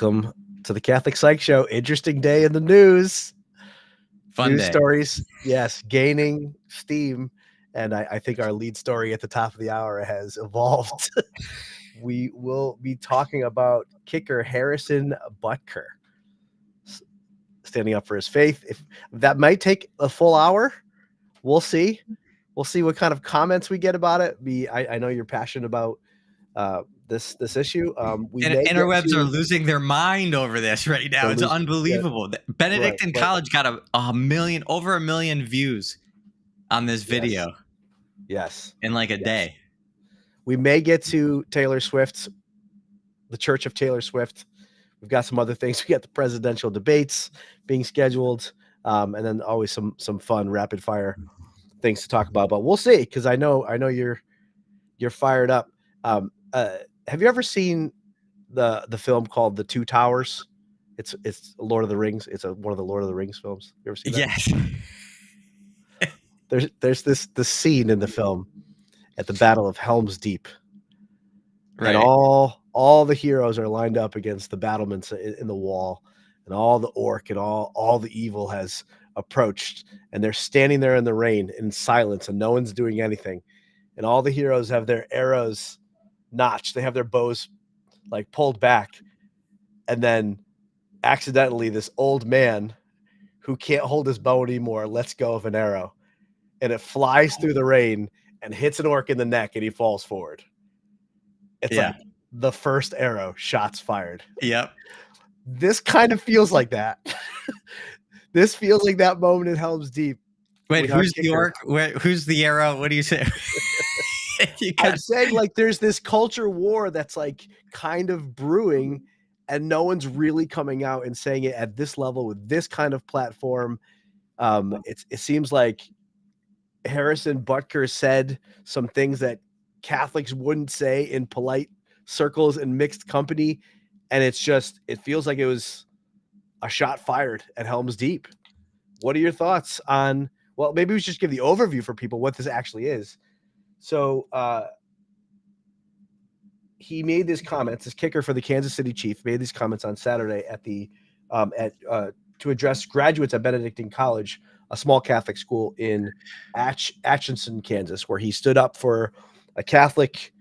Welcome to the Catholic Psych Show. Interesting day in the news. Fun News day. stories, yes, gaining steam. And I think our lead story at the top of the hour has evolved. We will be talking about kicker Harrison Butker standing up for his faith. If that might take a full hour, we'll see. We'll see what kind of comments we get about it. I know you're passionate about this issue. Interwebs are losing their mind over this right now. It's unbelievable. Yeah. Benedictine College got over 1 million views on this video. Yes. In like a day. We may get to Taylor Swift, the Church of Taylor Swift. We've got some other things. We got the presidential debates being scheduled, and then always some fun rapid fire things to talk about. But we'll see, because I know you're fired up. Have you ever seen the film called The Two Towers? It's Lord of the Rings. It's one of the Lord of the Rings films. You ever seen that? Yes. There's this scene in the film at the Battle of Helm's Deep, right? And all the heroes are lined up against the battlements in the wall, and all the orc and all the evil has approached, and they're standing there in the rain in silence, and no one's doing anything, and all the heroes have their arrows notched. They have their bows like pulled back, and then accidentally this old man who can't hold his bow anymore lets go of an arrow, and it flies through the rain and hits an orc in the neck, and he falls forward. It's like the first arrow, shots fired. Yep. This kind of feels like that. This feels like that moment in Helm's Deep. Wait, who's the orc? Who's the arrow? What do you say? I'm saying, like, there's this culture war that's like kind of brewing, and no one's really coming out and saying it at this level with this kind of platform. It seems like Harrison Butker said some things that Catholics wouldn't say in polite circles and mixed company, and it feels like it was a shot fired at Helm's Deep. What are your thoughts on? Well, maybe we should just give the overview for people what this actually is. So he made these comments. This kicker for the Kansas City Chiefs made these comments on Saturday at to address graduates at Benedictine College, a small Catholic school in Atchison, Kansas, where he stood up for a Catholic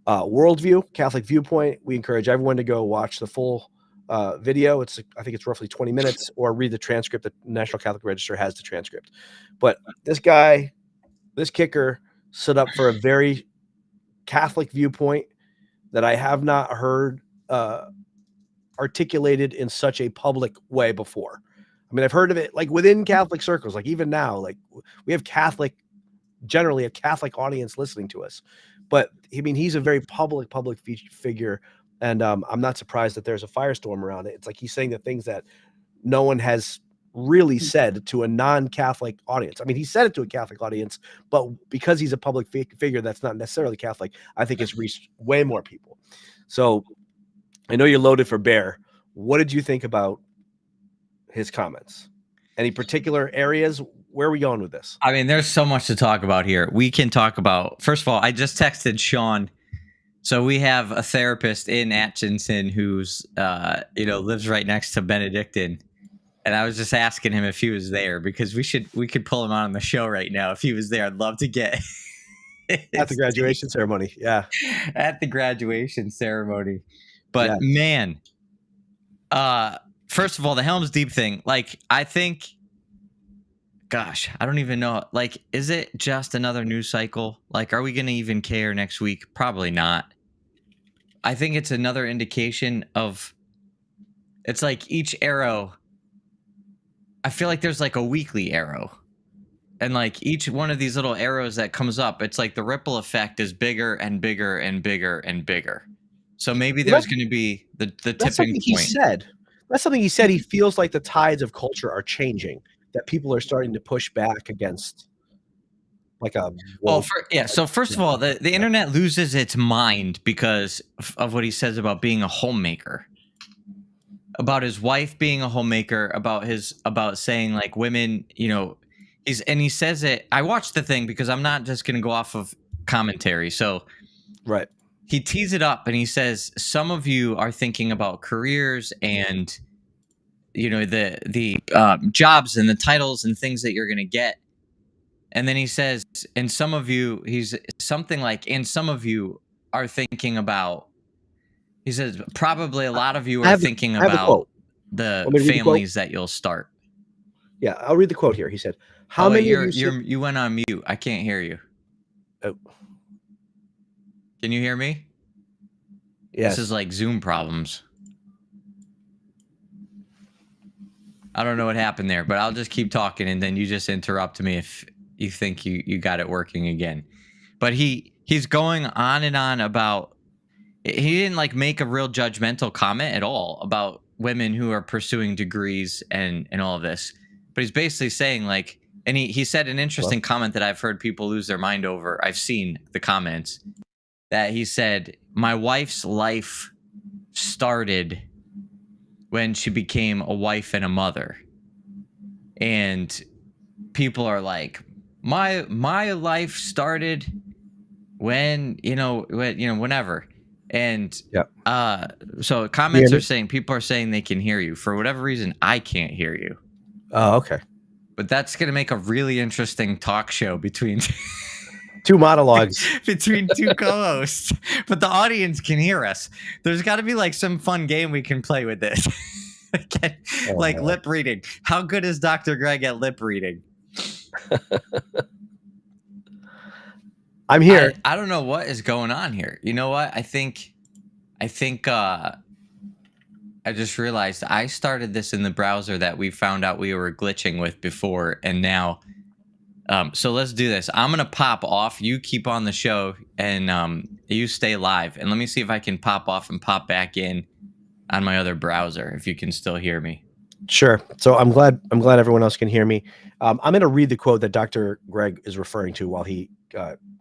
worldview, Catholic viewpoint. We encourage everyone to go watch the full video. I think it's roughly 20 minutes, or read the transcript. The National Catholic Register has the transcript. But this kicker stood up for a very Catholic viewpoint that I have not heard articulated in such a public way before. I mean, I've heard of it like within Catholic circles, like even now, like we have generally a Catholic audience listening to us. But I mean, he's a very public figure, and I'm not surprised that there's a firestorm around it. It's like he's saying the things that no one has really said to a non-Catholic audience. I mean, he said it to a Catholic audience, but because he's a public figure that's not necessarily Catholic, I think it's reached way more people. So I know you're loaded for bear. What did you think about his comments? Any particular areas? Where are we going with this? I mean, there's so much to talk about here. We can talk about, first of all, I just texted Sean. So we have a therapist in Atchison who's, lives right next to Benedictine. And I was just asking him if he was there, because we could pull him on the show right now. If he was there, I'd love to get at the graduation ceremony. Yeah. At the graduation ceremony. But man, first of all, the Helm's Deep thing, like, I think, gosh, I don't even know. Like, is it just another news cycle? Like, are we going to even care next week? Probably not. I think it's another indication of, it's like each arrow, I feel like there's like a weekly arrow. And like each one of these little arrows that comes up, it's like the ripple effect is bigger and bigger and bigger and bigger. So maybe there's going to be the tipping point. He said. That's something he said. He feels like the tides of culture are changing, that people are starting to push back against like a... So first of all, the internet loses its mind because of what he says about being a homemaker, about his wife being a homemaker, about saying like women, he says it. I watched the thing because I'm not just going to go off of commentary. So right. he tees it up and he says, some of you are thinking about careers and, you know, the jobs and the titles and things that you're going to get. And then he says, and some of you, he's something like, and some of you are thinking about, he says, probably a lot of you I are have the, thinking I have the quote. about the Want me to read the quote? families that you'll start. Yeah, I'll read the quote here. He said, "How Oh, wait, many of you?" you went on mute. I can't hear you. Oh, Can you hear me? yes. This is like Zoom problems. I don't know what happened there, but I'll just keep talking and then you just interrupt me if you think you got it working again. But he's going on and on about, he didn't like make a real judgmental comment at all about women who are pursuing degrees and all of this. But he's basically saying like, and he said an interesting comment that I've heard people lose their mind over. I've seen the comments that he said, my wife's life started when she became a wife and a mother. And people are like, my life started whenever. And so comments are saying, people are saying they can hear you. For whatever reason, I can't hear you. Oh, okay. But that's going to make a really interesting talk show between two monologues between two co-hosts. But the audience can hear us. There's got to be like some fun game we can play with this. Like lip reading. How good is Dr. Greg at lip reading? I'm here. I don't know what is going on here. You know what? I think I just realized I started this in the browser that we found out we were glitching with before, and now so let's do this. I'm gonna pop off. You keep on the show, and you stay live. And let me see if I can pop off and pop back in on my other browser. If you can still hear me. Sure. So I'm glad everyone else can hear me. I'm going to read the quote that Dr. Greg is referring to while he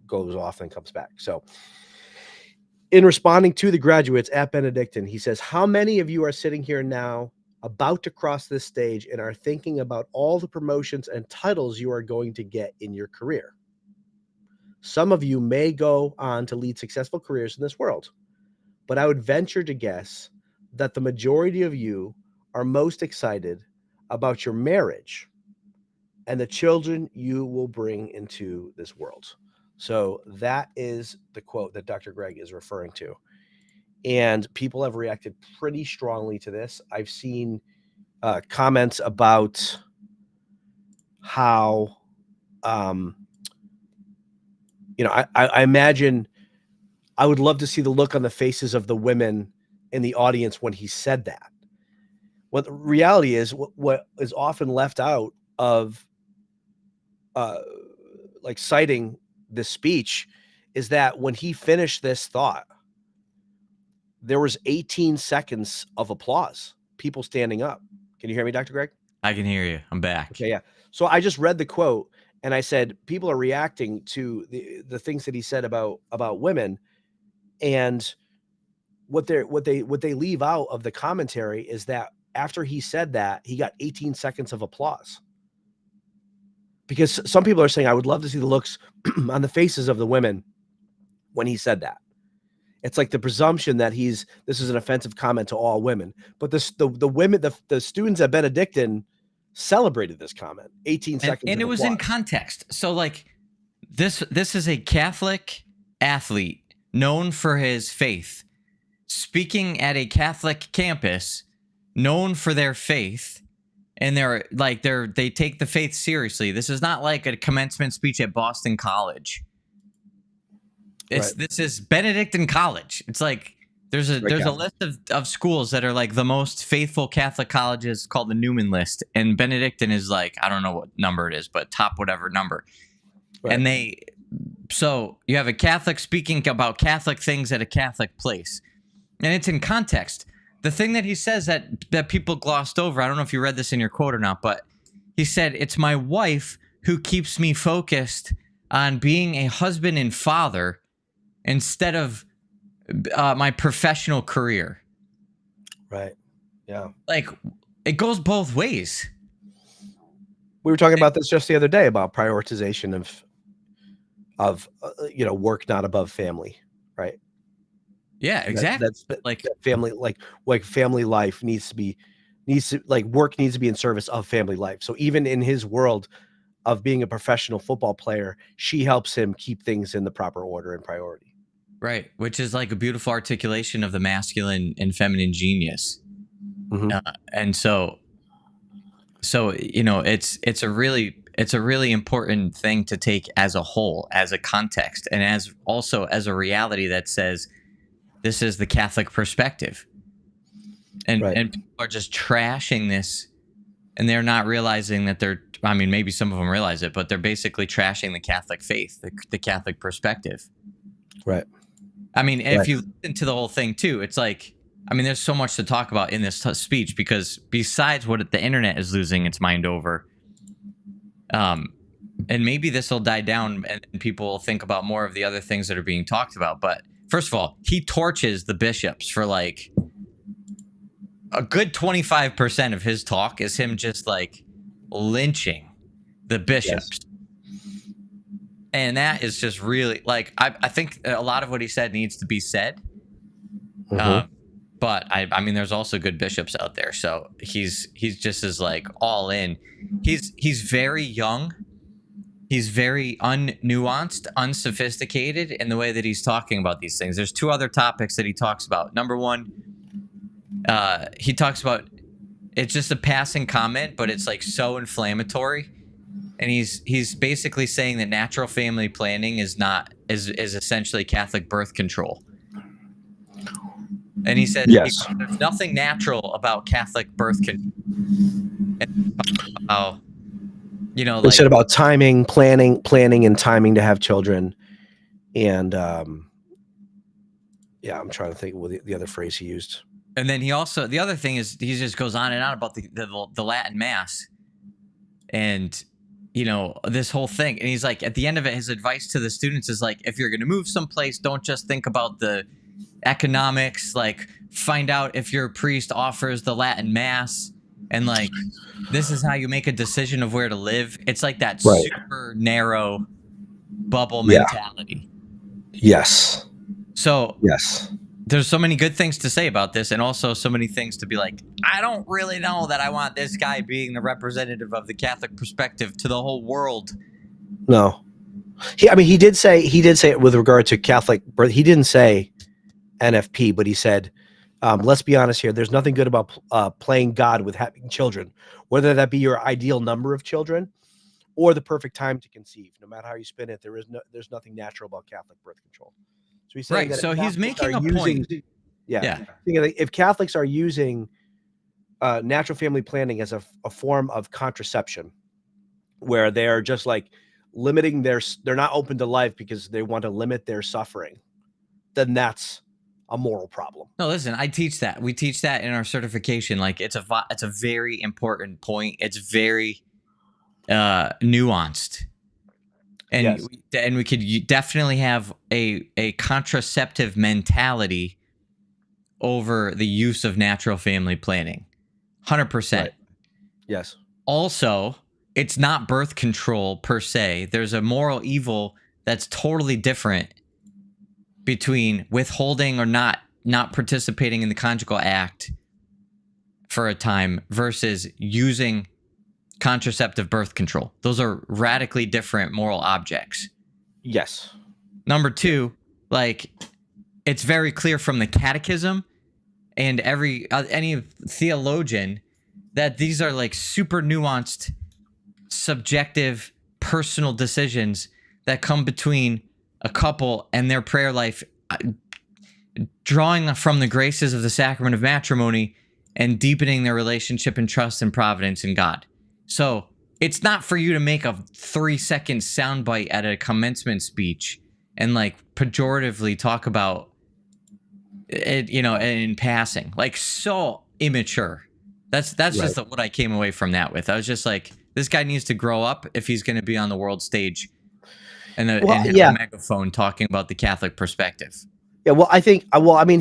goes off and comes back. So, in responding to the graduates at Benedictine, he says, how many of you are sitting here now about to cross this stage and are thinking about all the promotions and titles you are going to get in your career? Some of you may go on to lead successful careers in this world, but I would venture to guess that the majority of you are most excited about your marriage and the children you will bring into this world. So that is the quote that Dr. Greg is referring to. And people have reacted pretty strongly to this. I've seen comments about how, I imagine I would love to see the look on the faces of the women in the audience when he said that. What the reality is, what is often left out of like citing this speech is that when he finished this thought, there was 18 seconds of applause, people standing up. Can you hear me, Dr. Greg? I can hear you. I'm back. Okay, yeah. So I just read the quote and I said, people are reacting to the things that he said about women, and what they leave out of the commentary is that after he said that, he got 18 seconds of applause. Because some people are saying, I would love to see the looks on the faces of the women when he said that. It's like the presumption that this is an offensive comment to all women. But the women, the students at Benedictine celebrated this comment. 18 seconds. And it was in context. So like this is a Catholic athlete known for his faith, speaking at a Catholic campus, known for their faith. And they take the faith seriously. This is not like a commencement speech at Boston College. This is Benedictine College. It's like there's a list of schools that are like the most faithful Catholic colleges called the Newman list, and Benedictine is like, I don't know what number it is, but top whatever number. Right. And so you have a Catholic speaking about Catholic things at a Catholic place, and it's in context. The thing that he says that people glossed over, I don't know if you read this in your quote or not, but he said, it's my wife who keeps me focused on being a husband and father instead of my professional career. Right. Yeah. Like, it goes both ways. We were talking about this just the other day about prioritization of work not above family, right? Yeah, exactly. Like family, like family life needs to like work needs to be in service of family life. So even in his world of being a professional football player, she helps him keep things in the proper order and priority. Right, which is like a beautiful articulation of the masculine and feminine genius. Mhm. And so you know, it's a really important thing to take as a whole, as a context, and as also as a reality that says this is the Catholic perspective. And Right. and people are just trashing this, and they're not realizing that they're, I mean, maybe some of them realize it, but they're basically trashing the Catholic faith, the Catholic perspective. Right. I mean, if Right. you listen to the whole thing too, it's like, I mean, there's so much to talk about in this speech, because besides what the internet is losing its mind over, and maybe this will die down and people will think about more of the other things that are being talked about. But first of all, he torches the bishops for like a good 25% of his talk is him just like lynching the bishops. Yes. And that is just really like, I think a lot of what he said needs to be said. Mhm. But I mean, there's also good bishops out there. So he's just as like all in. He's very young. He's very unnuanced, unsophisticated in the way that he's talking about these things. There's two other topics that he talks about. Number one, he talks about, it's just a passing comment, but it's like so inflammatory. And he's basically saying that natural family planning is essentially Catholic birth control. And he said, yes, there's nothing natural about Catholic birth control. And you know, like, said about timing, planning and timing to have children. And yeah, I'm trying to think of the other phrase he used. And then he also, the other thing is, he just goes on and on about the Latin Mass and, you know, this whole thing. And he's like, at the end of it, his advice to the students is like, if you're going to move someplace, don't just think about the economics, like find out if your priest offers the Latin Mass, and like, this is how you make a decision of where to live. It's like that super narrow bubble mentality. Yes. So yes, there's so many good things to say about this, and also so many things to be like, I don't really know that I want this guy being the representative of the Catholic perspective to the whole world. No, he did say it with regard to Catholic birth. He didn't say NFP, but he said, let's be honest here. There's nothing good about playing God with having children, whether that be your ideal number of children or the perfect time to conceive. No matter how you spin it, there's nothing natural about Catholic birth control. So he's saying that. So he's making a point. Yeah. If Catholics are using natural family planning as a form of contraception, where they are just like limiting they're not open to life because they want to limit their suffering, then that's a moral problem. No, listen, I teach that. We teach that in our certification. Like, it's a very important point. It's very nuanced. And and we could definitely have a contraceptive mentality over the use of natural family planning. 100%. Right. Yes. Also, it's not birth control per se. There's a moral evil that's totally different between withholding or not participating in the conjugal act for a time versus using contraceptive birth control. Those are radically different moral objects. Yes. Number two, like, it's very clear from the catechism and any theologian that these are like super nuanced, subjective, personal decisions that come between a couple and their prayer life, drawing from the graces of the sacrament of matrimony and deepening their relationship and trust and providence in God. So it's not for you to make a 3-second soundbite at a commencement speech and like pejoratively talk about it, you know, in passing. Like, so immature. That's just what I came away from that with. I was just like, this guy needs to grow up if he's going to be on the world stage and have a megaphone talking about the Catholic perspective. Yeah, well, I think,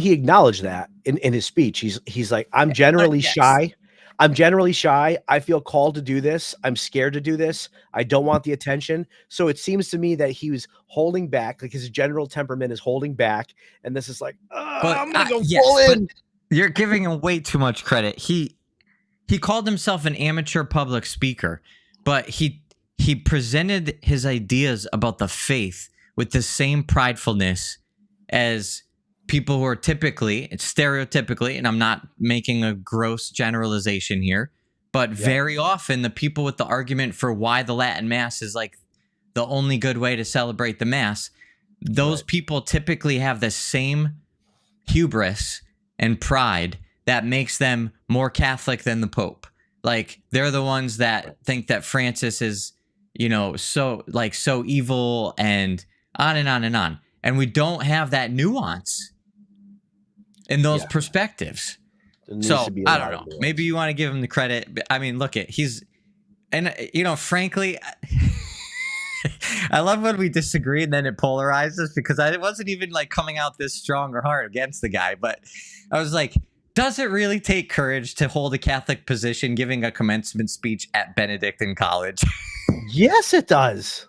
he acknowledged that in his speech. He's like, I'm generally shy. I'm generally shy. I feel called to do this. I'm scared to do this. I don't want the attention. So it seems to me that he was holding back, like his general temperament is holding back. And this is like, But I'm going to go yes, full but in. you're giving him way too much credit. He called himself an amateur public speaker, but he presented his ideas about the faith with the same pridefulness as people who are typically, it's stereotypically, and I'm not making a gross generalization here, but very often the people with the argument for why the Latin Mass is like the only good way to celebrate the Mass, those people typically have the same hubris and pride that makes them more Catholic than the Pope. Like, they're the ones that think that Francis is, so evil, and on and on and on. And we don't have that nuance in those perspectives. So I don't know. Maybe you want to give him the credit. But, I mean, look frankly, I love when we disagree and then it polarizes, because I wasn't even like coming out this strong or hard against the guy, but I was like, does it really take courage to hold a Catholic position giving a commencement speech at Benedictine College? Yes, it does.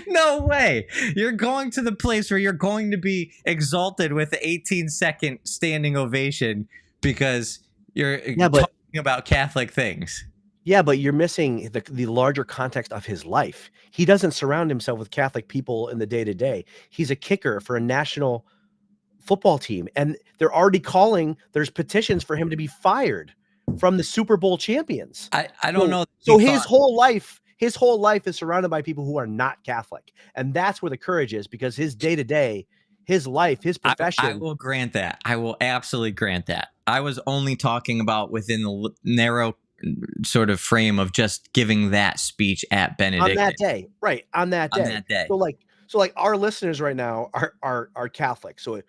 No way. You're going to the place where you're going to be exalted with the 18-second standing ovation because you're talking about Catholic things. Yeah, but you're missing the larger context of his life. He doesn't surround himself with Catholic people in the day-to-day. He's a kicker for a national football team, and they're already there's petitions for him to be fired from the Super Bowl champions. I don't know. So his whole life is surrounded by people who are not Catholic. And that's where the courage is, because his day-to-day, his life, his profession. I will grant that. I will absolutely grant that. I was only talking about within the narrow sort of frame of just giving that speech at Benedict on that day. Right. On that day. So like our listeners right now are Catholic. So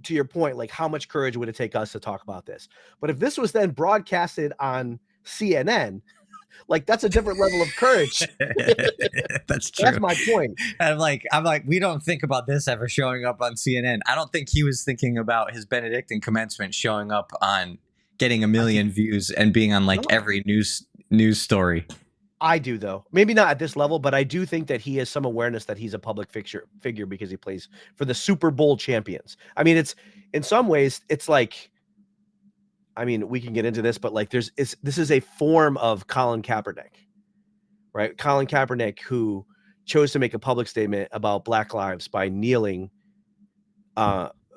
to your point, like, how much courage would it take us to talk about this? But if this was then broadcasted on CNN, like, that's a different level of courage. That's true. That's my point. I'm like, we don't think about this ever showing up on CNN. I don't think he was thinking about his Benedictine commencement showing up on getting 1 million views and being on like every news story. I do, though. Maybe not at this level, but I do think that he has some awareness that he's a public figure because he plays for the Super Bowl champions. I mean, it's in some ways, it's like, I mean, we can get into this, but like this is a form of Colin Kaepernick, right? Colin Kaepernick, who chose to make a public statement about Black lives by kneeling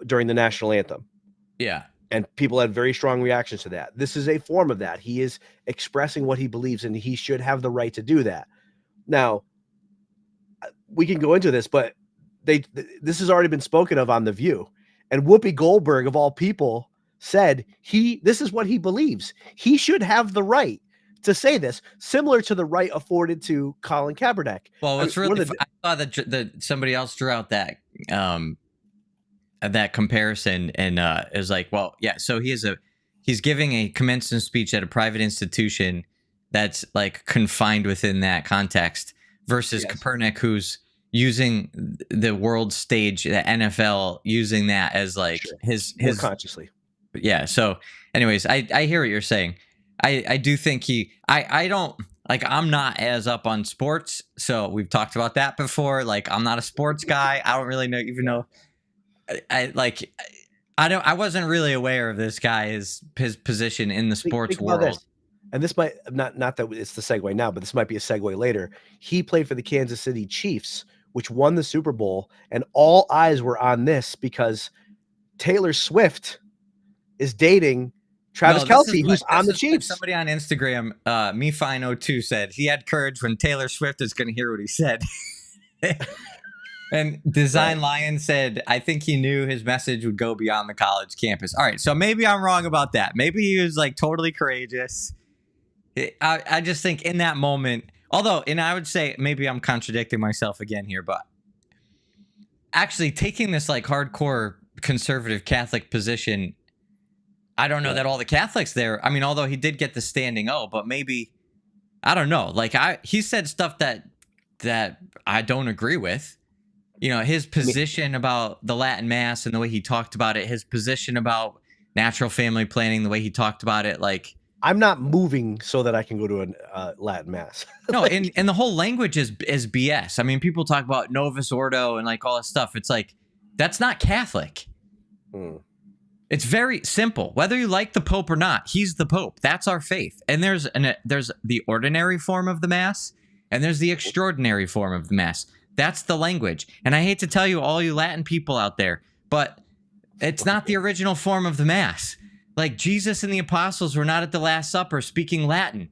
during the national anthem. Yeah. And people had very strong reactions to that. This is a form of that. He is expressing what he believes, and he should have the right to do that. Now, we can go into this, but this has already been spoken of on The View. And Whoopi Goldberg, of all people, said this is what he believes. He should have the right to say this, similar to the right afforded to Colin Kaepernick. Well, I saw that somebody else drew out that comparison, and it was like, well, yeah, so he's giving a commencement speech at a private institution that's like confined within that context versus Kaepernick, who's using the world stage, the NFL, using that as like his more consciously. Yeah. So anyways, I hear what you're saying. I do think I don't like, I'm not as up on sports. So we've talked about that before. Like, I'm not a sports guy. I don't really know, even though I wasn't really aware of this guy, his position in the sports world. And this might not that it's the segue now, but this might be a segue later. He played for the Kansas City Chiefs, which won the Super Bowl, and all eyes were on this because Taylor Swift is dating Travis Kelce, who's on the Chiefs. Somebody on Instagram, MeFine02, said he had courage when Taylor Swift is going to hear what he said. And Design Lion said, I think he knew his message would go beyond the college campus. All right, so maybe I'm wrong about that. Maybe he was like totally courageous. I just think in that moment, although, and I would say maybe I'm contradicting myself again here, but actually taking this like hardcore conservative Catholic position, I don't know that all the Catholics there, I mean, although he did get the standing O, but maybe, I don't know. Like he said stuff that I don't agree with. You know, his position about the Latin Mass and the way he talked about it, his position about natural family planning, the way he talked about it, like, I'm not moving so that I can go to a Latin mass. No, and the whole language is BS. I mean, people talk about Novus Ordo and like all this stuff. It's like, that's not Catholic. It's very simple. Whether you like the Pope or not, he's the Pope. That's our faith. And there's the ordinary form of the Mass, and there's the extraordinary form of the Mass. That's the language. And I hate to tell you, all you Latin people out there, but it's not the original form of the Mass. Like, Jesus and the apostles were not at the Last Supper speaking Latin.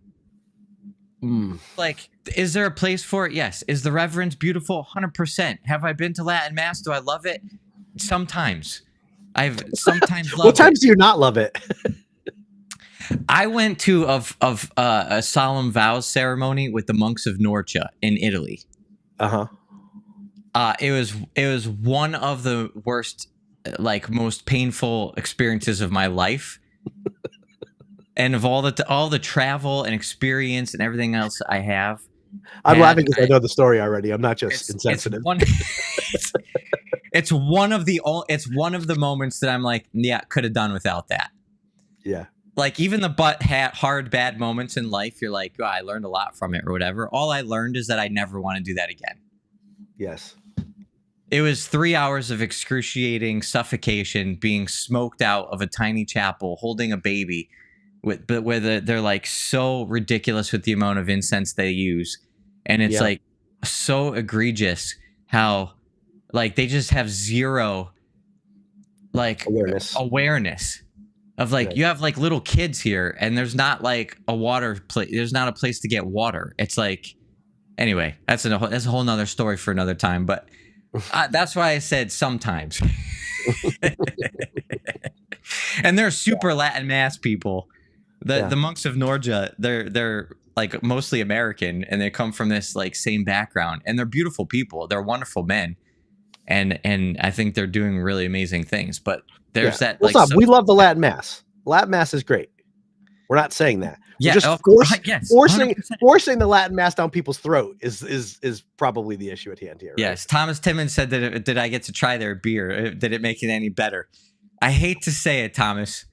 Like, is there a place for it? Yes. Is the reverence beautiful? 100%. Have I been to Latin Mass? Do I love it? Sometimes. I've sometimes loved it. What times do you not love it? I went to a solemn vows ceremony with the monks of Norcia in Italy. It was one of the worst, like, most painful experiences of my life. And of all the travel and experience and everything else I have. I'm laughing because I know the story already. I'm not just insensitive. It's one of the moments that I'm like, yeah, could have done without that. Yeah. Like, even the hard, bad moments in life, you're like, oh, I learned a lot from it or whatever. All I learned is that I never want to do that again. Yes. It was 3 hours of excruciating suffocation, being smoked out of a tiny chapel, holding a baby, they're like so ridiculous with the amount of incense they use. And it's like so egregious how, like, they just have zero, like, awareness of, like, you have, like, little kids here, and there's not, like, a water place. There's not a place to get water. It's like, anyway, that's a whole nother story for another time. But that's why I said sometimes. And they're super Latin Mass people. The monks of Norcia, they're like mostly American, and they come from this, like, same background, and they're beautiful people. They're wonderful men. And I think they're doing really amazing things. But there's that. Like, we love the Latin Mass. Latin Mass is great. We're not saying that. Yeah, just forcing the Latin Mass down people's throat is probably the issue at hand here. Right? Yes, Thomas Timmons said that. Did I get to try their beer? Did it make it any better? I hate to say it, Thomas,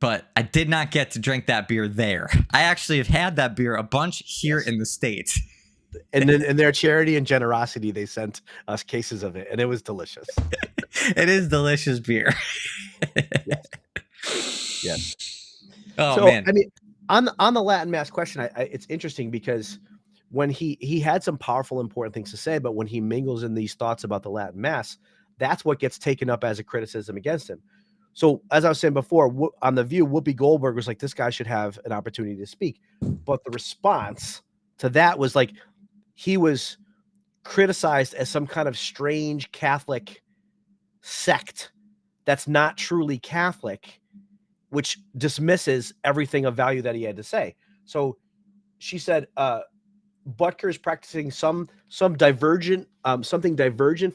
but I did not get to drink that beer there. I actually have had that beer a bunch here in the States. And then in their charity and generosity, they sent us cases of it, and it was delicious. It is delicious beer. Yes. Oh, so, man. I mean, on the Latin Mass question, it's interesting because when he had some powerful, important things to say, but when he mingles in these thoughts about the Latin Mass, that's what gets taken up as a criticism against him. So, as I was saying before, on The View, Whoopi Goldberg was like, this guy should have an opportunity to speak. But the response to that was like, he was criticized as some kind of strange Catholic sect that's not truly Catholic, which dismisses everything of value that he had to say. So she said, Butker is practicing something divergent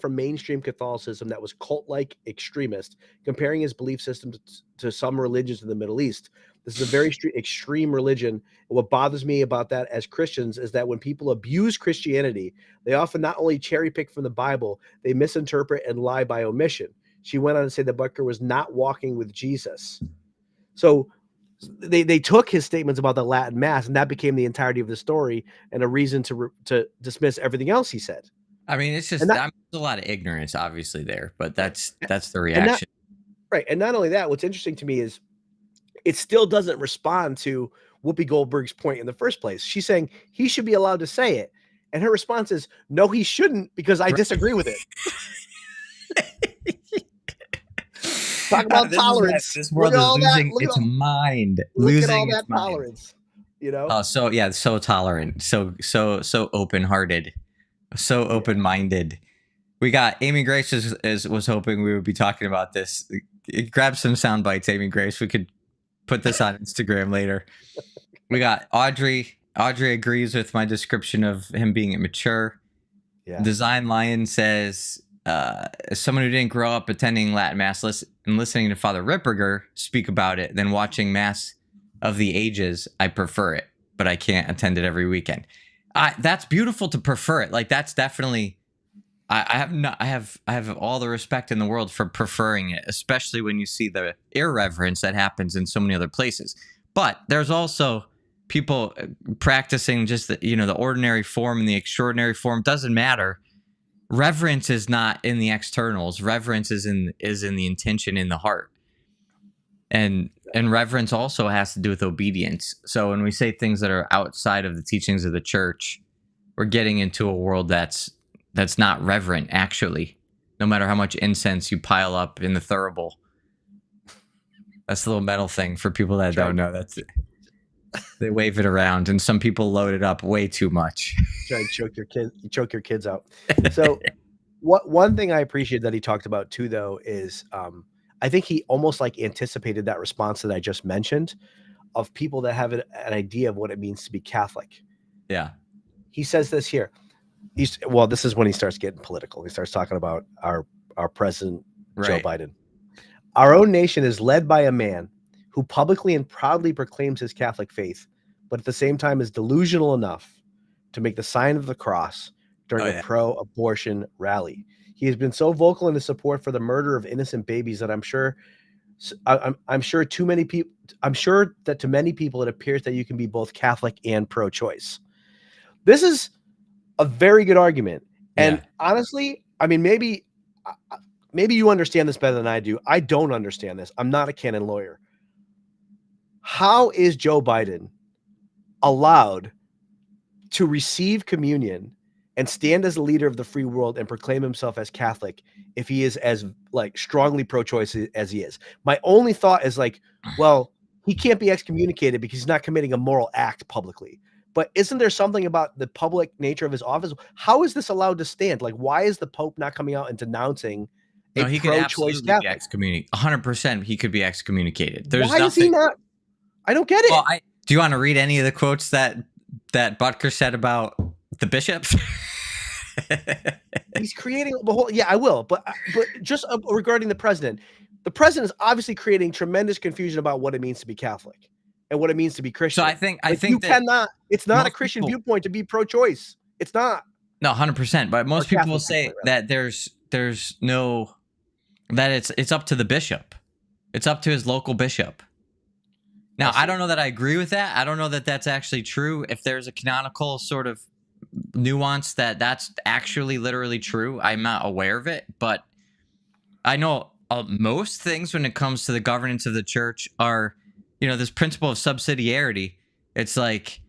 from mainstream Catholicism that was cult-like extremist, comparing his belief system to some religions in the Middle East. This is a very extreme religion. And what bothers me about that as Christians is that when people abuse Christianity, they often not only cherry pick from the Bible, they misinterpret and lie by omission. She went on to say that Butker was not walking with Jesus. So they took his statements about the Latin Mass, and that became the entirety of the story and a reason to dismiss everything else he said. I mean, it's just there's a lot of ignorance, obviously, there, but that's the reaction. Right. And not only that, what's interesting to me is it still doesn't respond to Whoopi Goldberg's point in the first place. She's saying he should be allowed to say it. And her response is, no, he shouldn't, because I disagree with it. Talk about tolerance. This world is losing its mind. Look at all that tolerance. You know? Oh, so yeah, so tolerant, so open-hearted, so open-minded. We got Amy Grace was hoping we would be talking about this. Grab some sound bites, Amy Grace. We could put this on Instagram later. We got Audrey. Audrey agrees with my description of him being immature. Yeah. Design Lion says, as someone who didn't grow up attending Latin Mass and listening to Father Ripperger speak about it, then watching Mass of the Ages, I prefer it, but I can't attend it every weekend. That's beautiful to prefer it. Like, that's definitely, I have all the respect in the world for preferring it, especially when you see the irreverence that happens in so many other places. But there's also people practicing just the ordinary form and the extraordinary form. Doesn't matter. Reverence is not in the externals. Reverence is in the intention in the heart. And reverence also has to do with obedience. So when we say things that are outside of the teachings of the church, we're getting into a world that's not reverent, actually. No matter how much incense you pile up in the thurible. That's the little metal thing for people that don't know. That's it. They wave it around, and some people load it up way too much. Try and choke your kids out. So one thing I appreciate that he talked about too, though, is I think he almost like anticipated that response that I just mentioned of people that have an idea of what it means to be Catholic. Yeah. He says this here. This is when he starts getting political. He starts talking about our president, Joe Biden. Our own nation is led by a man who publicly and proudly proclaims his Catholic faith, but at the same time is delusional enough to make the sign of the cross during a pro-abortion rally. He has been so vocal in his support for the murder of innocent babies that I'm sure that to many people it appears that you can be both Catholic and pro-choice. This is a very good argument. And honestly, I mean, maybe you understand this better than I do. I don't understand this. I'm not a canon lawyer. How is Joe Biden allowed to receive communion and stand as a leader of the free world and proclaim himself as Catholic if he is as like strongly pro-choice as he is? My only thought is like, well, he can't be excommunicated because he's not committing a moral act publicly. But isn't there something about the public nature of his office? How is this allowed to stand? Like, why is the Pope not coming out and denouncing he could absolutely be excommunicated? 100% he could be excommunicated. Why is he not? I don't get it. Well, do you want to read any of the quotes that Butker said about the bishops? He's creating the whole. Yeah, I will. But just regarding the president is obviously creating tremendous confusion about what it means to be Catholic and what it means to be Christian. So I think you cannot. It's not a Christian viewpoint to be pro-choice. It's not. No, 100%. But most people will say that there's no, that it's up to the bishop. It's up to his local bishop. Now, I don't know that I agree with that. I don't know that that's actually true. If there's a canonical sort of nuance that's actually literally true, I'm not aware of it. But I know most things when it comes to the governance of the church are, this principle of subsidiarity. It's like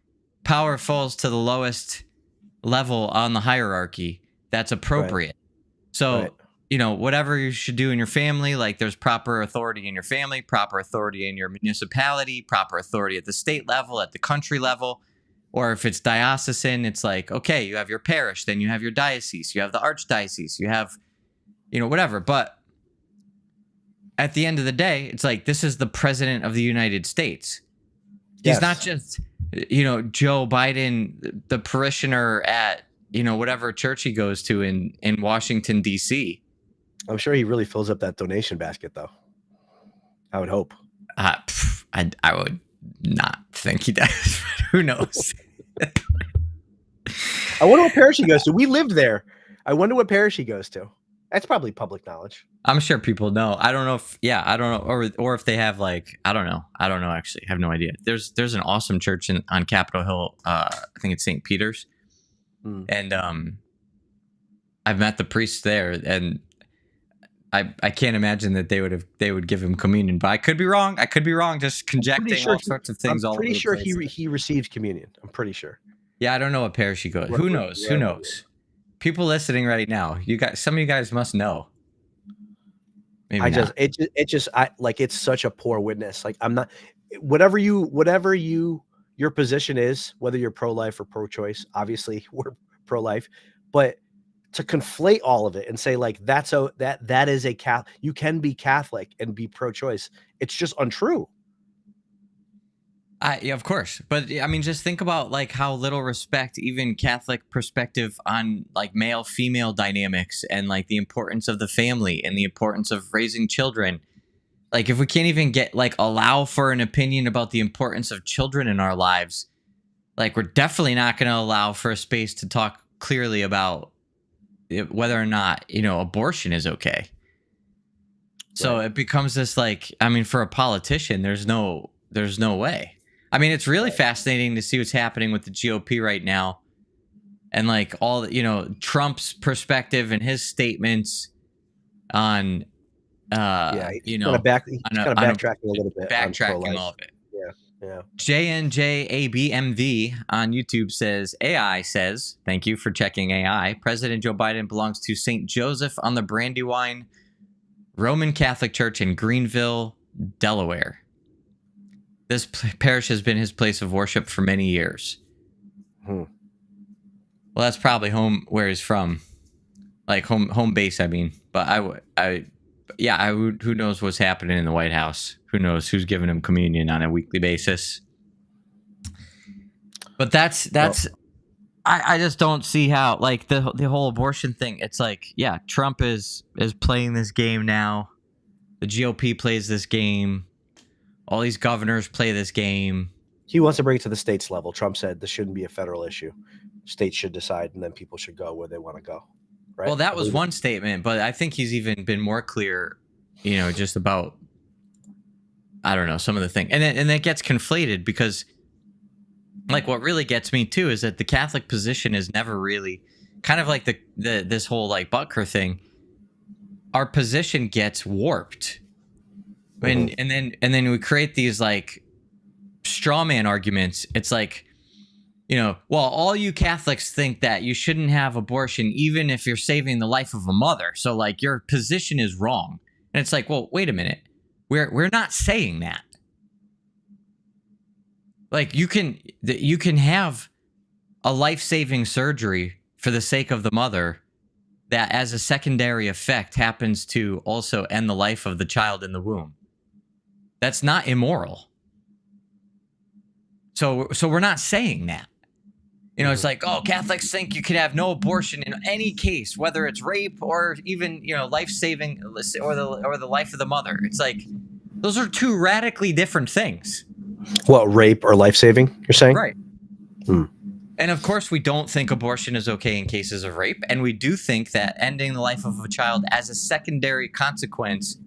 power falls to the lowest level on the hierarchy that's appropriate. Right. So, whatever you should do in your family, like there's proper authority in your family, proper authority in your municipality, proper authority at the state level, at the country level. Or if it's diocesan, it's like, okay, you have your parish, then you have your diocese, you have the archdiocese, you have, whatever. But at the end of the day, it's like, this is the president of the United States. He's not just, Joe Biden, the parishioner at, whatever church he goes to in Washington, D.C. I'm sure he really fills up that donation basket, though. I would hope. I would not think he does. Who knows? I wonder what parish he goes to. We lived there. I wonder what parish he goes to. That's probably public knowledge. I'm sure people know. I don't know if, I don't know. Or if they have like, I don't know. Actually. I have no idea. There's an awesome church on Capitol Hill. I think it's St. Peter's. And I've met the priests there, and I can't imagine that they would give him communion, but I could be wrong. Just conjecting all sorts of things. I'm pretty sure he received communion. I'm pretty sure. Yeah, I don't know what parish he goes. Who knows? Who knows? People listening right now, some of you guys must know. Maybe it's such a poor witness. Like I'm not, whatever your position is, whether you're pro-life or pro-choice. Obviously, we're pro-life, but to conflate all of it and say like that is a Catholic, you can be Catholic and be pro-choice. It's just untrue. Yeah, of course. But I mean, just think about like how little respect even Catholic perspective on like male female dynamics and like the importance of the family and the importance of raising children. Like if we can't even allow for an opinion about the importance of children in our lives, like we're definitely not going to allow for a space to talk clearly about whether or not, abortion is okay. So it becomes this like, I mean, for a politician, there's no there's no way. I mean, it's really fascinating to see what's happening with the GOP right now, and like all the, Trump's perspective and his statements on he's kind of backtracking a little bit, backtracking all of it. Yeah. JNJABMV on YouTube says, AI says, thank you for checking AI. President Joe Biden belongs to St. Joseph on the Brandywine Roman Catholic Church in Greenville, Delaware. This parish has been his place of worship for many years. Well, that's probably home where he's from, like home base. I mean, but I would. Who knows what's happening in the White House? Who knows who's giving him communion on a weekly basis? But that's. I just don't see how, like, the whole abortion thing. It's like, yeah, Trump is playing this game now. The GOP plays this game. All these governors play this game. He wants to bring it to the states level. Trump said this shouldn't be a federal issue. States should decide, and then people should go where they want to go. Right? Well, that was one statement, but I think he's even been more clear, just about, I don't know, some of the things. And that gets conflated because, like, what really gets me too is that the Catholic position is never really, kind of like this whole like Butker thing. Our position gets warped, and then we create these like straw man arguments. It's like, well, all you Catholics think that you shouldn't have abortion even if you're saving the life of a mother. So like your position is wrong. And it's like, well, wait a minute. We're not saying that. Like you can have a life-saving surgery for the sake of the mother that as a secondary effect happens to also end the life of the child in the womb. That's not immoral. So we're not saying that. It's like, oh, Catholics think you could have no abortion in any case, whether it's rape or even, life-saving or the life of the mother. It's like, those are two radically different things. What, rape or life-saving, you're saying? Right. And of course, we don't think abortion is okay in cases of rape. And we do think that ending the life of a child as a secondary consequence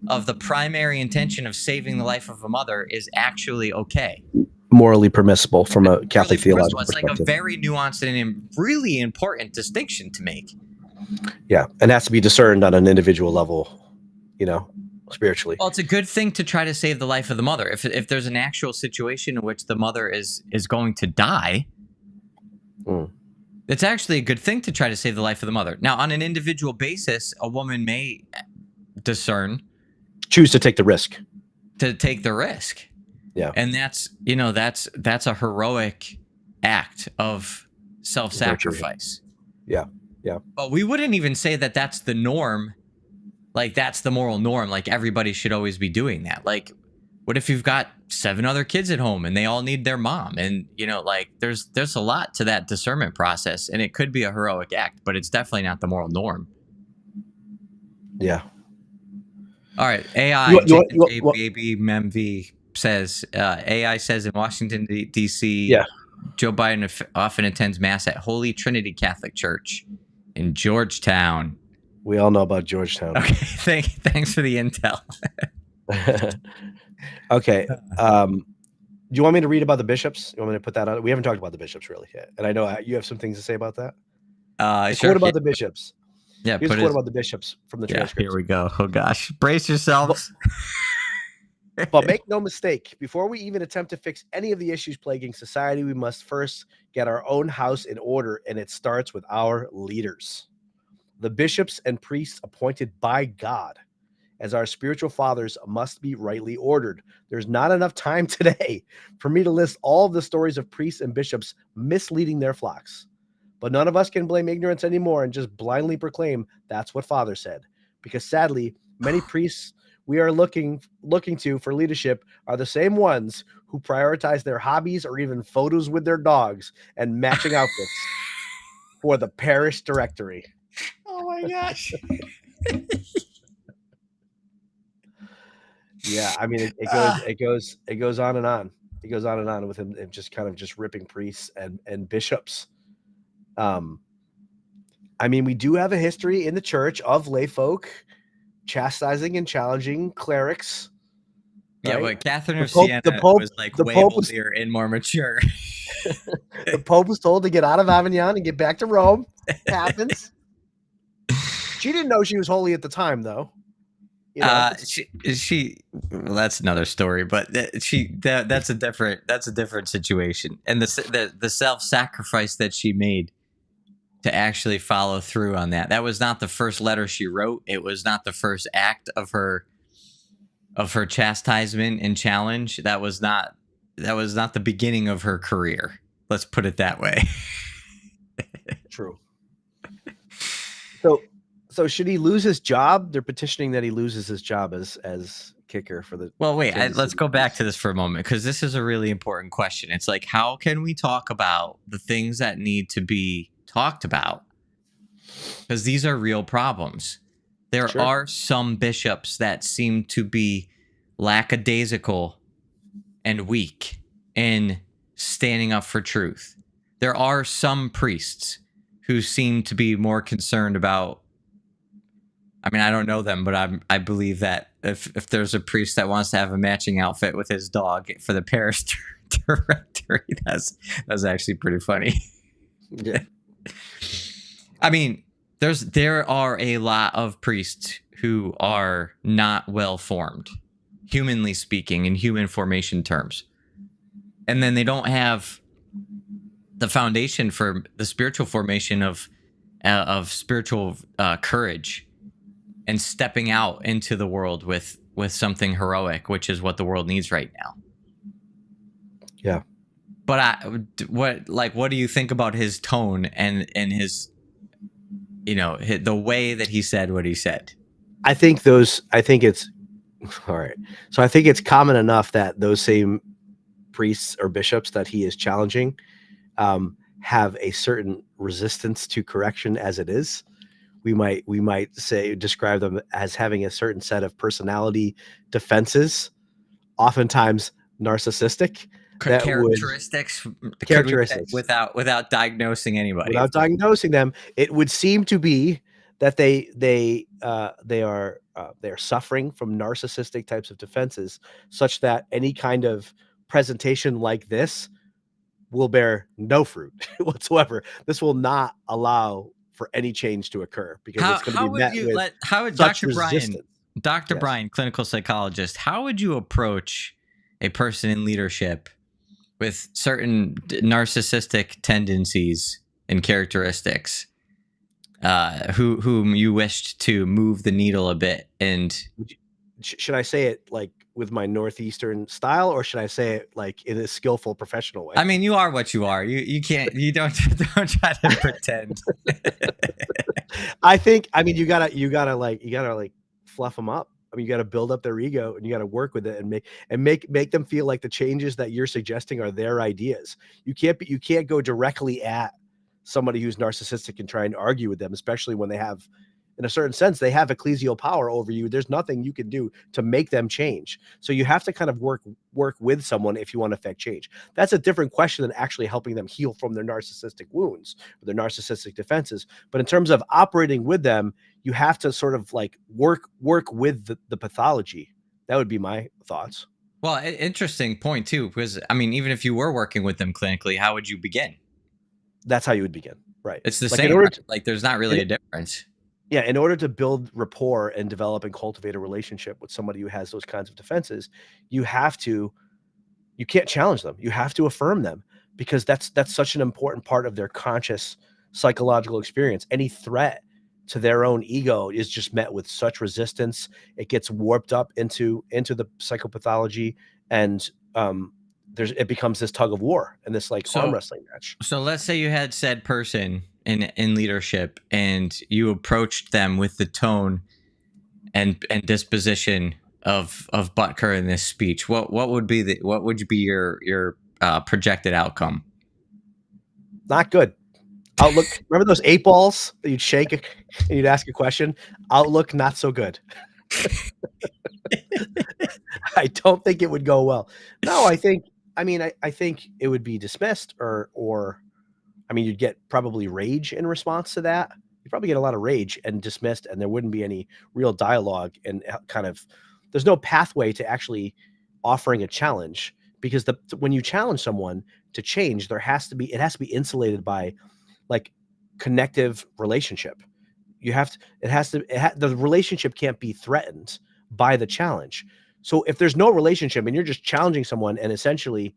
of the primary intention of saving the life of a mother is actually okay. Morally permissible from a Catholic theological perspective. It's like a very nuanced and really important distinction to make. Yeah, and has to be discerned on an individual level, spiritually. Well, it's a good thing to try to save the life of the mother. If there's an actual situation in which the mother is going to die, it's actually a good thing to try to save the life of the mother. Now, on an individual basis, a woman may choose to take the risk. Yeah. And that's a heroic act of self-sacrifice. Yeah. Yeah. But we wouldn't even say that that's the norm. Like that's the moral norm. Like everybody should always be doing that. Like what if you've got 7 other kids at home and they all need their mom? And like there's a lot to that discernment process, and it could be a heroic act, but it's definitely not the moral norm. Yeah. All right. AIJBMV says, AI says in Washington, D.C., Joe Biden often attends Mass at Holy Trinity Catholic Church in Georgetown. We all know about Georgetown. Okay. Thanks for the intel. Okay. Do you want me to read about the bishops? You want me to put that on? We haven't talked about the bishops really yet. And I know you have some things to say about that. Sure. What about the bishops? Yeah. Here's a quote about the bishops from the transcript. Here we go. Oh, gosh. Brace yourselves. But make no mistake, before we even attempt to fix any of the issues plaguing society, we must first get our own house in order, and it starts with our leaders. The bishops and priests appointed by God as our spiritual fathers must be rightly ordered. There's not enough time today for me to list all of the stories of priests and bishops misleading their flocks. But none of us can blame ignorance anymore and just blindly proclaim that's what Father said. Because sadly, many priests we are looking to for leadership are the same ones who prioritize their hobbies or even photos with their dogs and matching outfits for the parish directory. Oh my gosh. Yeah, I mean it goes on and on. It goes on and on with him just kind of just ripping priests and bishops. I mean, we do have a history in the church of lay folk chastising and challenging clerics Yeah, right? but Catherine The of Pope, Siena the Pope, was like the way Pope was holier and more mature. the Pope was told to get out of Avignon and get back to Rome. Happens. She didn't know she was holy at the time, though. You know, Well, that's another story, but that's a different situation. And the self-sacrifice that she made to actually follow through on that was not the first letter she wrote. It was not the first act of her chastisement and challenge. That was not the beginning of her career. Let's put it that way. true. So should he lose his job? They're petitioning that he loses his job as kicker for the. Well, wait, Kansas let's City go back Chiefs. to this for a moment, because this is a really important question. It's like, how can we talk about the things that need to be talked about? Because these are real problems. There Sure. are some bishops that seem to be lackadaisical and weak in standing up for truth. There are some priests who seem to be more concerned about, I mean, I don't know them, but I believe that if there's a priest that wants to have a matching outfit with his dog for the parish directory, that's actually pretty funny. Yeah. I mean, there are a lot of priests who are not well formed, humanly speaking, in human formation terms, and then they don't have the foundation for the spiritual formation of spiritual courage and stepping out into the world with something heroic, which is what the world needs right now. Yeah. But what do you think about his tone and his, the way that he said what he said? I think it's all right. So I think it's common enough that those same priests or bishops that he is challenging have a certain resistance to correction as it is. We might describe them as having a certain set of personality defenses, oftentimes narcissistic. Characteristics without diagnosing anybody. Without diagnosing them, it would seem to be that they are suffering from narcissistic types of defenses, such that any kind of presentation like this will bear no fruit whatsoever. This will not allow for any change to occur, because it's going to be met with such resistance. Dr. Bryan, clinical psychologist, how would you approach a person in leadership with certain narcissistic tendencies and characteristics, whom you wished to move the needle a bit? And should I say it like with my Northeastern style, or should I say it like in a skillful professional way? I mean, you are what you are. You don't try to pretend. I mean, you gotta fluff them up. I mean, you gotta build up their ego, and you gotta work with it and make them feel like the changes that you're suggesting are their ideas. You can't go directly at somebody who's narcissistic and try and argue with them, especially when they have, in a certain sense, they have ecclesial power over you. There's nothing you can do to make them change. So you have to kind of work with someone if you want to affect change. That's a different question than actually helping them heal from their narcissistic wounds or their narcissistic defenses. But in terms of operating with them, you have to sort of like work with the pathology. That would be my thoughts. Well, interesting point too, because I mean, even if you were working with them clinically, how would you begin? That's how you would begin. Right. It's the same. Right? There's not really a difference. Yeah, in order to build rapport and develop and cultivate a relationship with somebody who has those kinds of defenses, you can't challenge them. You have to affirm them, because that's such an important part of their conscious psychological experience. Any threat to their own ego is just met with such resistance. It gets warped up into the psychopathology, and it becomes this tug of war and this arm wrestling match. So let's say you had said person in leadership, and you approached them with the tone and disposition of Butker in this speech. What would be your projected outcome? Not good. Outlook. Remember those 8 balls that you'd shake and you'd ask a question? Outlook, not so good. I don't think it would go well. No, I think it would be dismissed, or I mean, you'd get probably rage in response to that. You'd probably get a lot of rage and dismissed, and there wouldn't be any real dialogue, and kind of, there's no pathway to actually offering a challenge, because when you challenge someone to change, it has to be insulated by like connective relationship. The relationship can't be threatened by the challenge. So if there's no relationship and you're just challenging someone and essentially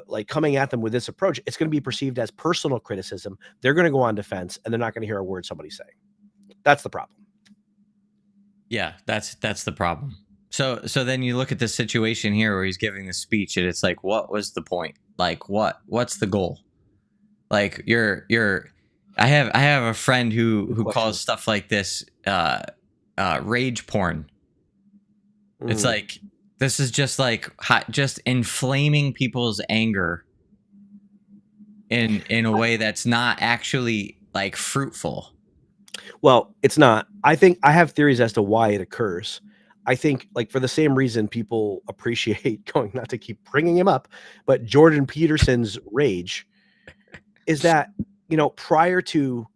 like coming at them with this approach, it's going to be perceived as personal criticism. They're going to go on defense and they're not going to hear a word somebody's saying. That's the problem. Yeah, that's the problem. So then you look at this situation here where he's giving the speech and it's like, what was the point? Like, what's the goal? Like I have a friend who calls stuff like this rage porn. It's like, this is just like just inflaming people's anger in a way that's not actually like fruitful. Well, it's not. I think I have theories as to why it occurs. I think, like, for the same reason people appreciate not to keep bringing him up, but Jordan Peterson's rage is that, prior to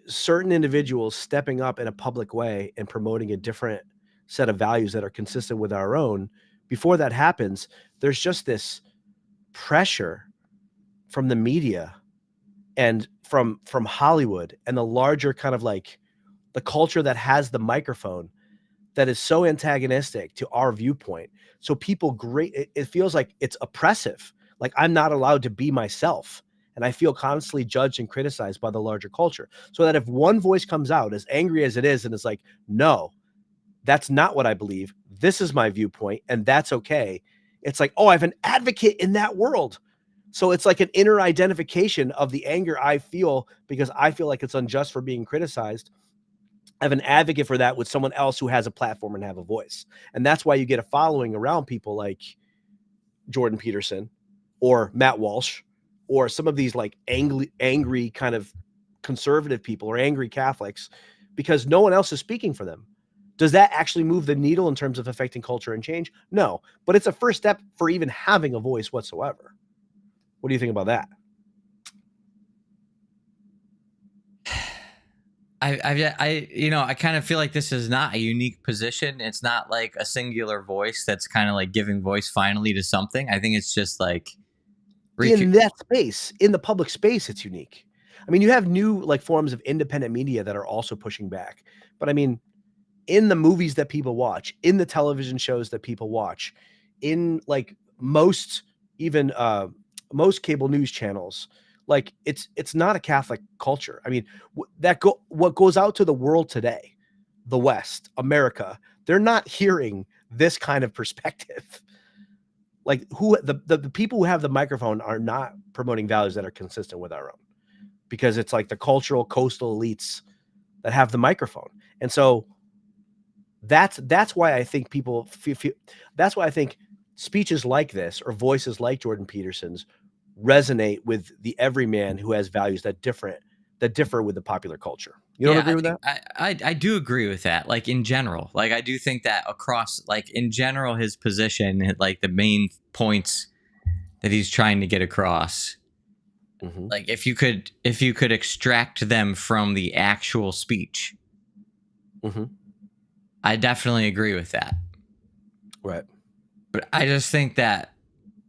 certain individuals stepping up in a public way and promoting a different set of values that are consistent with our own, before that happens, there's just this pressure from the media and from Hollywood and the larger kind of like the culture that has the microphone that is so antagonistic to our viewpoint. So people it feels like it's oppressive. Like I'm not allowed to be myself. And I feel constantly judged and criticized by the larger culture. So that if one voice comes out as angry as it is, and it's like, no, that's not what I believe. This is my viewpoint. And that's okay. It's like, oh, I have an advocate in that world. So it's like an inner identification of the anger I feel because I feel like it's unjust for being criticized. I have an advocate for that with someone else who has a platform and have a voice. And that's why you get a following around people like Jordan Peterson or Matt Walsh or some of these like angry kind of conservative people or angry Catholics, because no one else is speaking for them. Does that actually move the needle in terms of affecting culture and change? No, but it's a first step for even having a voice whatsoever. What do you think about that? I kind of feel like this is not a unique position. It's not like a singular voice that's kind of like giving voice finally to something. I think it's just like in that space, in the public space, it's unique. I mean, you have new like forms of independent media that are also pushing back. But I mean, in the movies that people watch, in the television shows that people watch, in like most cable news channels, like it's not a Catholic culture. I mean, what goes out to the world today, the West, America, they're not hearing this kind of perspective. Like the people who have the microphone are not promoting values that are consistent with our own, because it's like the cultural coastal elites that have the microphone. And so that's why I think people feel that's why I think speeches like this or voices like Jordan Peterson's resonate with the everyman who has values that differ with the popular culture. You don't agree with that? I do agree with that. Like in general, like I do think that across, like in general, his position, like the main points that he's trying to get across, like if you could extract them from the actual speech, I definitely agree with that. Right. But I just think that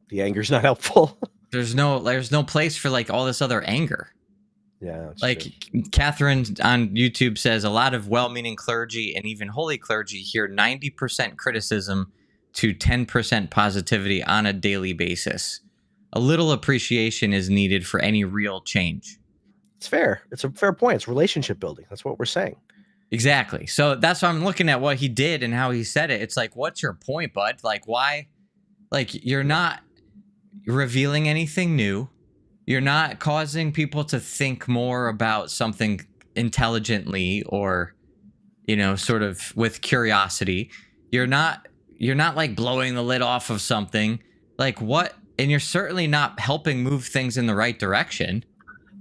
the anger's not helpful. There's no place for like all this other anger. Yeah. Like true. Catherine on YouTube says a lot of well-meaning clergy and even holy clergy hear 90% criticism to 10% positivity on a daily basis. A little appreciation is needed for any real change. It's fair. It's a fair point. It's relationship building. That's what we're saying. Exactly. So that's why I'm looking at what he did and how he said it. It's like, what's your point, bud? Like, why? Like, you're not revealing anything new. You're not causing people to think more about something intelligently or, sort of with curiosity. You're not like blowing the lid off of something. Like what? And you're certainly not helping move things in the right direction.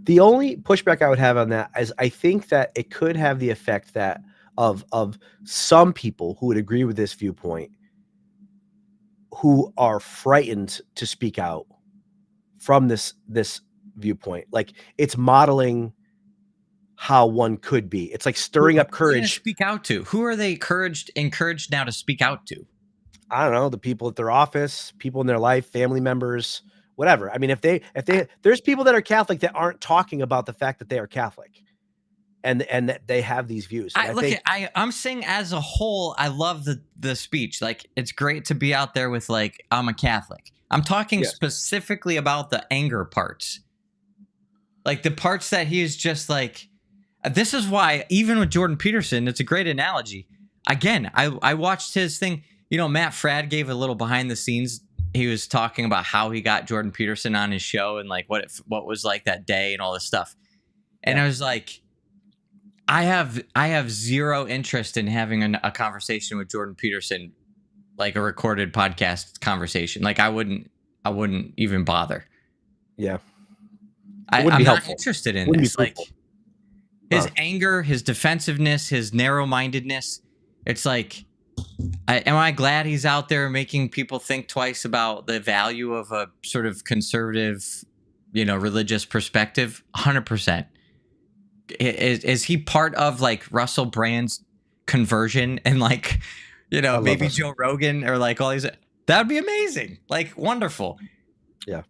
The only pushback I would have on that is I think that it could have the effect that of some people who would agree with this viewpoint who are frightened to speak out from this viewpoint. Like it's modeling how one could be. It's like stirring up courage. Speak out to. Who are they encouraged now to speak out to? I don't know, the people at their office, people in their life, family members, whatever. I mean, if there's people that are Catholic that aren't talking about the fact that they are Catholic and that they have these views. And I'm saying as a whole, I love the speech. Like, it's great to be out there with like, I'm a Catholic. I'm talking specifically about the anger parts. Like the parts that he is just like, this is why even with Jordan Peterson, it's a great analogy. Again, I watched his thing. You know, Matt Fradd gave a little behind the scenes. He was talking about how he got Jordan Peterson on his show and like what was like that day and all this stuff. And I was like, I have zero interest in having a conversation with Jordan Peterson, like a recorded podcast conversation. Like I wouldn't even bother. Yeah. I'm not interested in this. Like his anger, his defensiveness, his narrow-mindedness. It's like, am I glad he's out there making people think twice about the value of a sort of conservative, religious perspective? 100%. Is he part of like Russell Brand's conversion and like, maybe Joe Rogan or like all these? That would be amazing. Like wonderful. Yeah.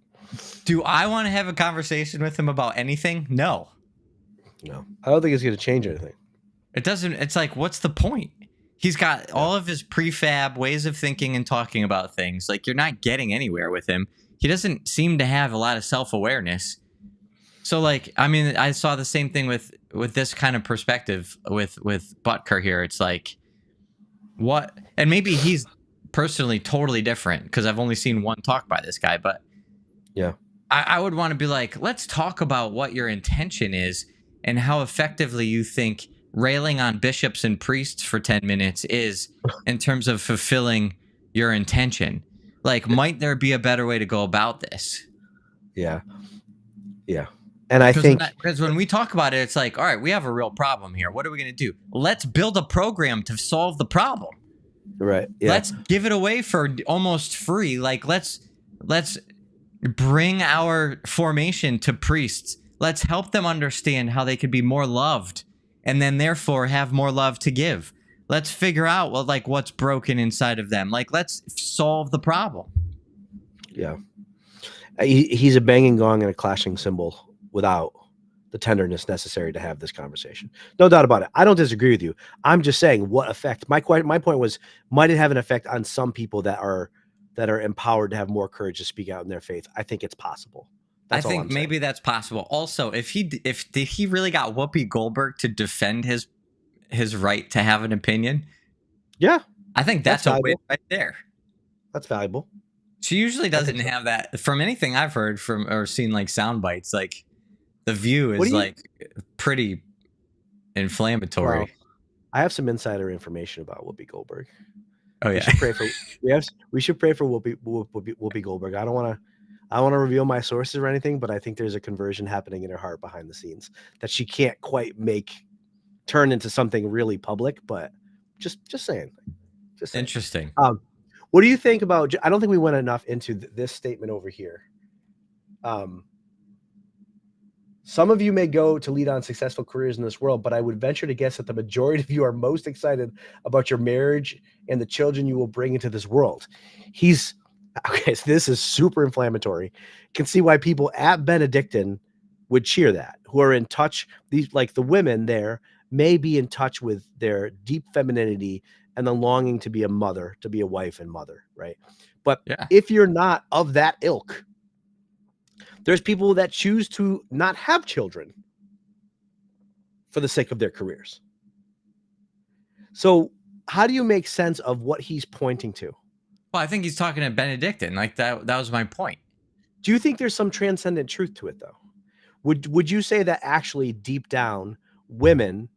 Do I want to have a conversation with him about anything? No. I don't think it's going to change anything. It doesn't. It's like, what's the point? He's got all of his prefab ways of thinking and talking about things. Like, you're not getting anywhere with him. He doesn't seem to have a lot of self-awareness. So, like, I mean, I saw the same thing with this kind of perspective with Butker here. It's like, what? And maybe he's personally totally different because I've only seen one talk by this guy. But yeah, I would want to be like, let's talk about what your intention is and how effectively you think railing on bishops and priests for 10 minutes is in terms of fulfilling your intention. Like, might there be a better way to go about this? Yeah. Yeah. And I think because when we talk about it, it's like, all right, we have a real problem here. What are we going to do? Let's build a program to solve the problem. Right. Yeah. Let's give it away for almost free. Like, let's bring our formation to priests. Let's help them understand how they could be more loved and then therefore have more love to give. Let's figure out what's broken inside of them. Like, let's solve the problem. Yeah. He's a banging gong and a clashing cymbal without the tenderness necessary to have this conversation. No doubt about it. I don't disagree with you. I'm just saying what effect. My point was, might it have an effect on some people that are empowered to have more courage to speak out in their faith? I think it's possible. I think maybe that's possible. Also, if did he really got Whoopi Goldberg to defend his right to have an opinion? Yeah, I think that's a win right there. That's valuable. She usually doesn't have that. From anything I've heard from or seen, like sound bites, like The View is like pretty inflammatory. Well, I have some insider information about Whoopi Goldberg. Oh yeah, we should pray for Whoopi Goldberg. I don't want to reveal my sources or anything, but I think there's a conversion happening in her heart behind the scenes that she can't quite turn into something really public. But just saying. Interesting. What do you think about? I don't think we went enough into this statement over here. Some of you may go to lead on successful careers in this world, but I would venture to guess that the majority of you are most excited about your marriage and the children you will bring into this world. Okay, so this is super inflammatory. You can see why people at Benedictine would cheer that, who are in touch. Like the women there may be in touch with their deep femininity and the longing to be a mother, to be a wife and mother, right? But if you're not of that ilk, there's people that choose to not have children for the sake of their careers. So how do you make sense of what he's pointing to? Well, I think he's talking to Benedictine. Like that was my point. Do you think there's some transcendent truth to it, though? Would you say that actually deep down, women,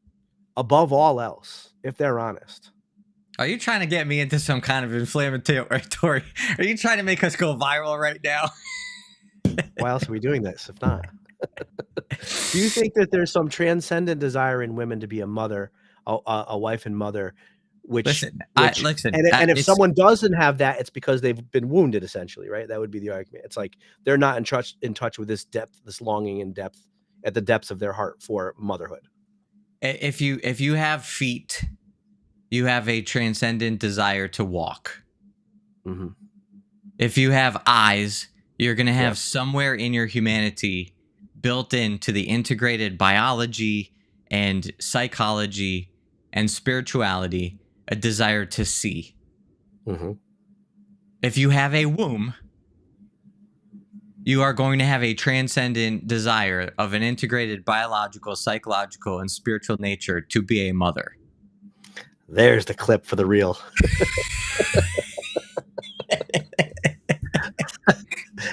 above all else, if they're honest? Are you trying to get me into some kind of inflammatory? Are you trying to make us go viral right now? Why else are we doing this if not? Do you think that there's some transcendent desire in women to be a mother, a wife and mother? And if someone doesn't have that, it's because they've been wounded, essentially, right? That would be the argument. It's like they're not in touch with this depth, this longing and depth at the depths of their heart for motherhood. If you have feet, you have a transcendent desire to walk. Mm-hmm. If you have eyes, you're going to have Yeah. somewhere in your humanity built into the integrated biology and psychology and spirituality a desire to see. Mm-hmm. If you have a womb, you are going to have a transcendent desire of an integrated biological, psychological, and spiritual nature to be a mother. There's the clip for the reel.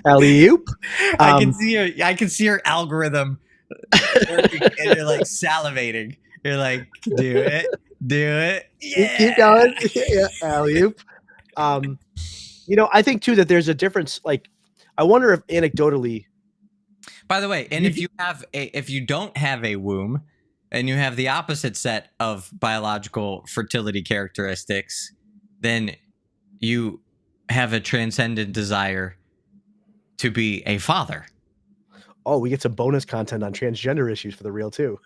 Alley-oop. I can see your algorithm working, and you're like salivating. You're like, do it. Yeah. Keep going. Yeah, alley-oop. I think too that there's a difference. Like, I wonder if anecdotally. By the way, and if you don't have a womb, and you have the opposite set of biological fertility characteristics, then you have a transcendent desire to be a father. Oh, we get some bonus content on transgender issues for the reel too.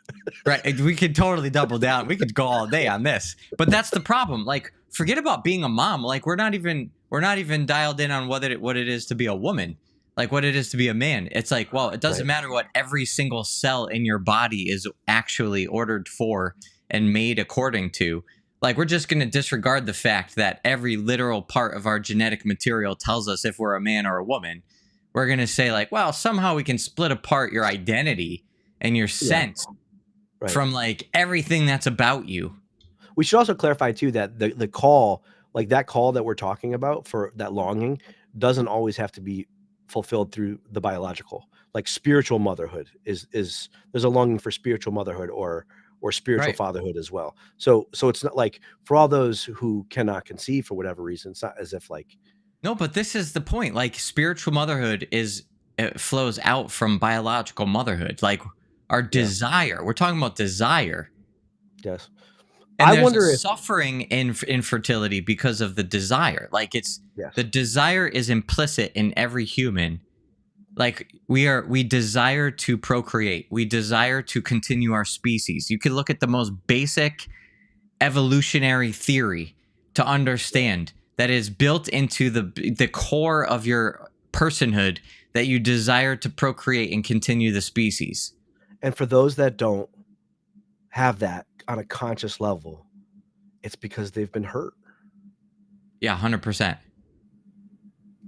Right. We could totally double down. We could go all day on this. But that's the problem. Like, forget about being a mom. Like, we're not even dialed in on what it is to be a woman, like what it is to be a man. It's like, well, it doesn't matter what every single cell in your body is actually ordered for and made according to. Like, we're just going to disregard the fact that every literal part of our genetic material tells us if we're a man or a woman. We're going to say, like, well, somehow we can split apart your identity and your sense from like everything that's about you. We should also clarify too that the call, like that call that we're talking about for that longing, doesn't always have to be fulfilled through the biological. Like, spiritual motherhood is there's a longing for spiritual motherhood or spiritual fatherhood as well. So it's not like, for all those who cannot conceive for whatever reason, it's not as if like. No, but this is the point. Like, spiritual motherhood it flows out from biological motherhood. Like, our desire. We're talking about desire. Yes. And I wonder if suffering in infertility because of the desire. Like, it's the desire is implicit in every human. Like, we desire to procreate. We desire to continue our species. You could look at the most basic evolutionary theory to understand that is built into the core of your personhood, that you desire to procreate and continue the species. And for those that don't have that on a conscious level, it's because they've been hurt. Yeah, 100%.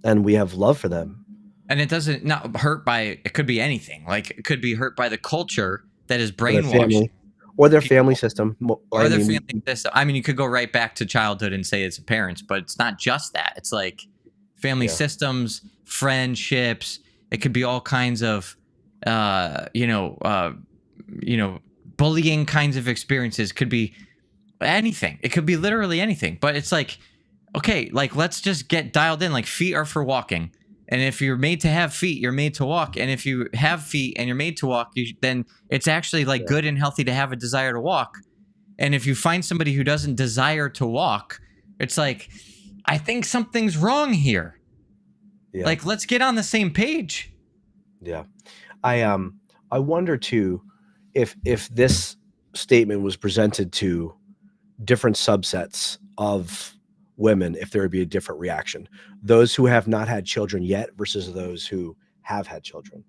And we have love for them. And it doesn't not hurt by, it could be anything. Like, it could be hurt by the culture that is brainwashed. Or their family system. Or their family system. I mean, you could go right back to childhood and say it's parents, but it's not just that. It's like family systems, friendships. It could be all kinds of, bullying kinds of experiences. Could be anything. It could be literally anything. But it's like, okay, like, let's just get dialed in. Like, feet are for walking. And if you're made to have feet, you're made to walk. And if you have feet and you're made to walk, then it's actually like good and healthy to have a desire to walk. And if you find somebody who doesn't desire to walk, it's like, I think something's wrong here. Yeah. Like, let's get on the same page. Yeah. I wonder too, if this statement was presented to different subsets of women, if there would be a different reaction. Those who have not had children yet versus those who have had children.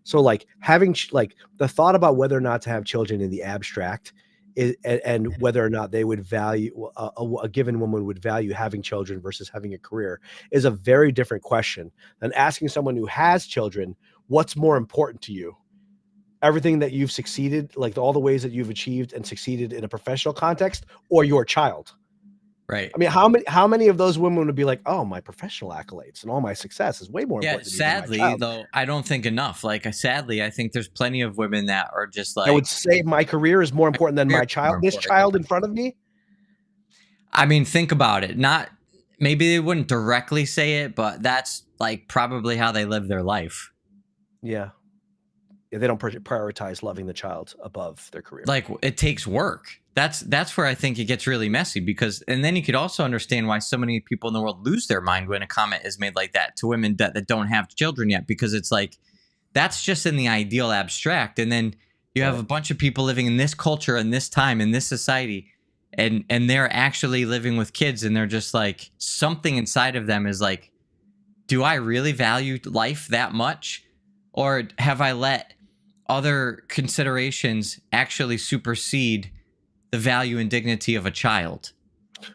So like having like the thought about whether or not to have children in the abstract is, and whether or not they would value a given woman would value having children versus having a career is a very different question than asking someone who has children, what's more important to you? Everything that you've succeeded, like all the ways that you've achieved and succeeded in a professional context, or your child? Right. I mean, how many of those women would be like, oh, my professional accolades and all my success is way more important to me than my child. Though, I don't think enough. Like, sadly, I think there's plenty of women that are just like, I would say my career is more important than my child. This child in front of me. I mean, think about it. Maybe they wouldn't directly say it, but that's like probably how they live their life. Yeah. They don't prioritize loving the child above their career. Like, it takes work. That's where I think it gets really messy, because, and then you could also understand why so many people in the world lose their mind when a comment is made like that to women that don't have children yet, because it's like, that's just in the ideal abstract. And then you have a bunch of people living in this culture and this time in this society, and they're actually living with kids, and they're just like, something inside of them is like, do I really value life that much, or have I let other considerations actually supersede the value and dignity of a child?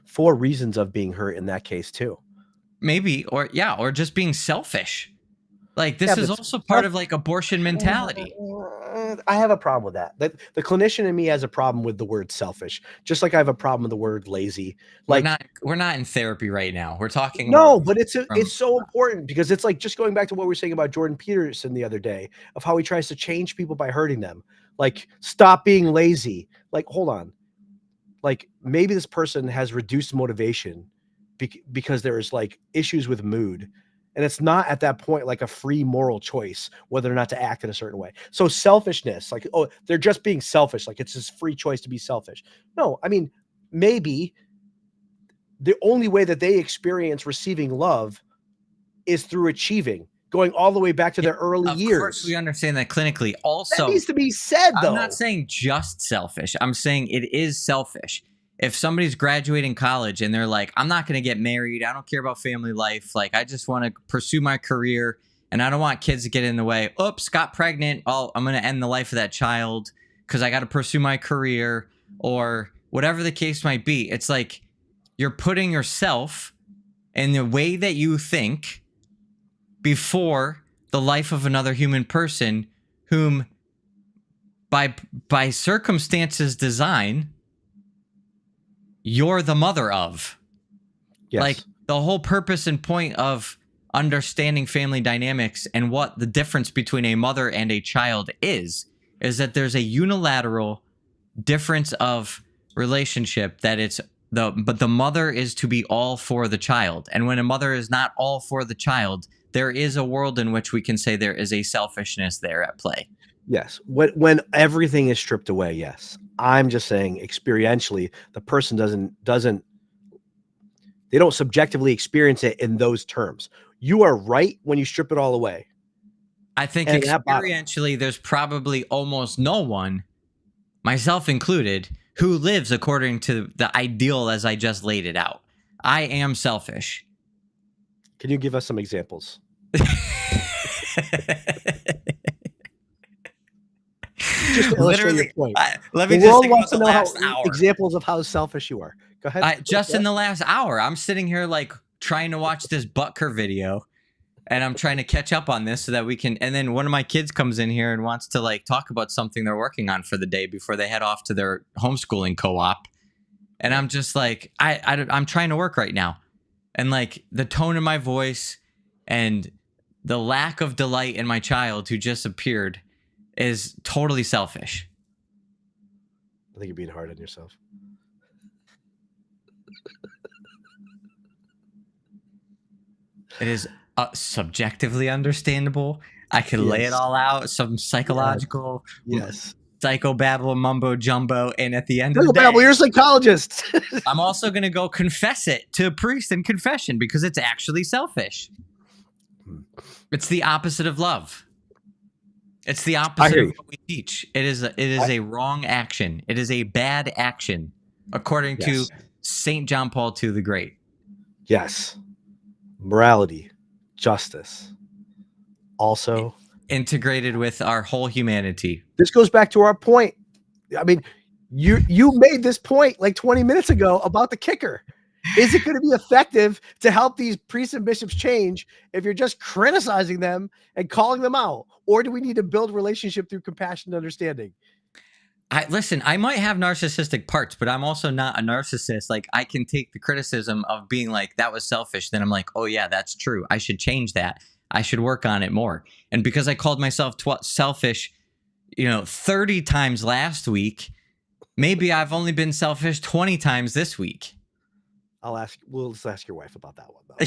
For reasons of being hurt in that case too. Maybe, or just being selfish. Like, this is also part of like abortion mentality. I have a problem with that. The clinician in me has a problem with the word selfish, just like I have a problem with the word lazy. Like, we're not in therapy right now. We're talking no, but it's so important, because it's like, just going back to what we were saying about Jordan Peterson the other day, of how he tries to change people by hurting them. Like, stop being lazy. Like, hold on. Like, maybe this person has reduced motivation because there's like issues with mood. And it's not at that point like a free moral choice whether or not to act in a certain way. So selfishness, like, oh, they're just being selfish. Like, it's this free choice to be selfish. No, I mean, maybe the only way that they experience receiving love is through achieving, going all the way back to their early years. Of course, we understand that clinically. Also, that needs to be said, though. I'm not saying just selfish. I'm saying it is selfish. If somebody's graduating college and they're like, I'm not going to get married, I don't care about family life, like, I just want to pursue my career and I don't want kids to get in the way. Oops, got pregnant. Oh, I'm going to end the life of that child because I got to pursue my career, or whatever the case might be. It's like, you're putting yourself and the way that you think before the life of another human person whom by circumstances design you're the mother of. Yes. Like, the whole purpose and point of understanding family dynamics and what the difference between a mother and a child is that there's a unilateral difference of relationship, that it's but the mother is to be all for the child. And when a mother is not all for the child, there is a world in which we can say there is a selfishness there at play. Yes. When everything is stripped away, yes. I'm just saying, experientially, the person they don't subjectively experience it in those terms. You are right when you strip it all away. I think experientially, there's probably almost no one, myself included, who lives according to the ideal as I just laid it out. I am selfish. Can you give us some examples? Just to illustrate your point. Let me just think about the last hour. Examples of how selfish you are. Go ahead. Just in the last hour, I'm sitting here like trying to watch this Butker video, and I'm trying to catch up on this so that we can. And then one of my kids comes in here and wants to like talk about something they're working on for the day before they head off to their homeschooling co-op, and I'm just like, I'm trying to work right now, and like the tone of my voice and the lack of delight in my child who just appeared is totally selfish. I think you're being hard on yourself. It is subjectively understandable. I could lay it all out, some psychological, psychobabble mumbo jumbo, and at the end of the day, you're a psychologist. I'm also going to go confess it to a priest in confession because it's actually selfish. It's the opposite of love. It's the opposite of what we teach. It is a wrong action. It is a bad action, according to St. John Paul II the Great. Yes. Morality, justice, also integrated with our whole humanity. This goes back to our point. I mean, you made this point like 20 minutes ago about the kicker. Is it going to be effective to help these priests and bishops change if you're just criticizing them and calling them out? Or do we need to build relationship through compassion and understanding? Listen, I might have narcissistic parts, but I'm also not a narcissist. Like, I can take the criticism of being like, that was selfish. Then I'm like, oh yeah, that's true. I should change that. I should work on it more. And because I called myself selfish, 30 times last week, maybe I've only been selfish 20 times this week. We'll just ask your wife about that one, though.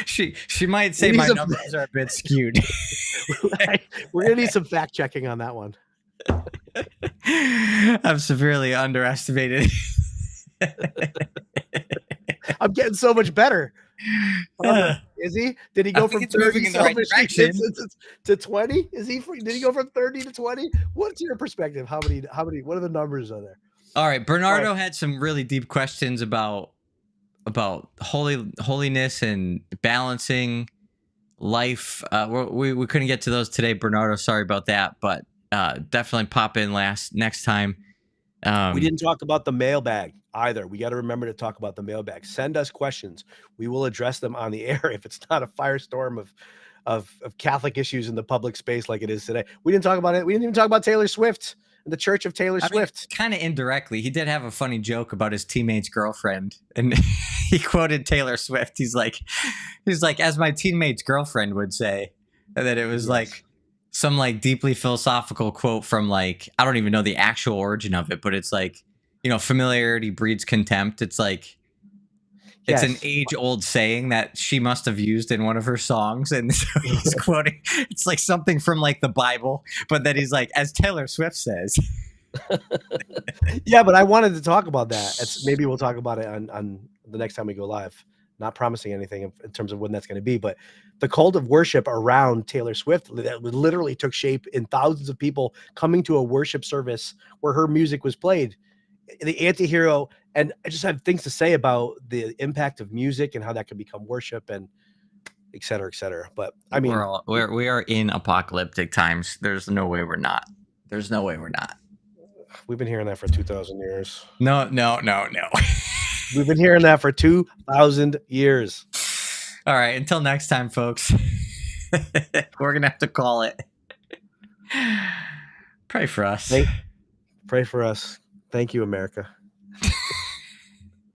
She might say my numbers are a bit skewed. We're going to need some fact checking on that one. I'm severely underestimated. I'm getting so much better. Is he? Did he go from 30 to 20? Did he go from 30 to 20? What's your perspective? How many? What are the numbers on there? All right, Bernardo had some really deep questions about holiness and balancing life. We couldn't get to those today, Bernardo. Sorry about that, but definitely pop in next time. We didn't talk about the mailbag either. We got to remember to talk about the mailbag. Send us questions. We will address them on the air if it's not a firestorm of Catholic issues in the public space like it is today. We didn't talk about it. We didn't even talk about Taylor Swift and the Church of Taylor Swift. Kind of indirectly. He did have a funny joke about his teammate's girlfriend, and he quoted Taylor Swift. He's like, as my teammate's girlfriend would say, and then it was like some like deeply philosophical quote from like, I don't even know the actual origin of it, but it's like, familiarity breeds contempt. It's like, it's an age-old saying that she must have used in one of her songs, and so he's quoting. It's like something from like the Bible, but then he's like, as Taylor Swift says. Yeah, but I wanted to talk about that. Maybe we'll talk about it on the next time we go live. Not promising anything in terms of when that's going to be, but the cult of worship around Taylor Swift that literally took shape in thousands of people coming to a worship service where her music was played. The anti-hero, and I just have things to say about the impact of music and how that can become worship and et cetera, et cetera. But I mean, we are in apocalyptic times. There's no way we're not. There's no way we're not. We've been hearing that for 2,000 years. No. We've been hearing that for 2,000 years. All right. Until next time, folks. We're going to have to call it. Pray for us. Pray for us. Thank you, America.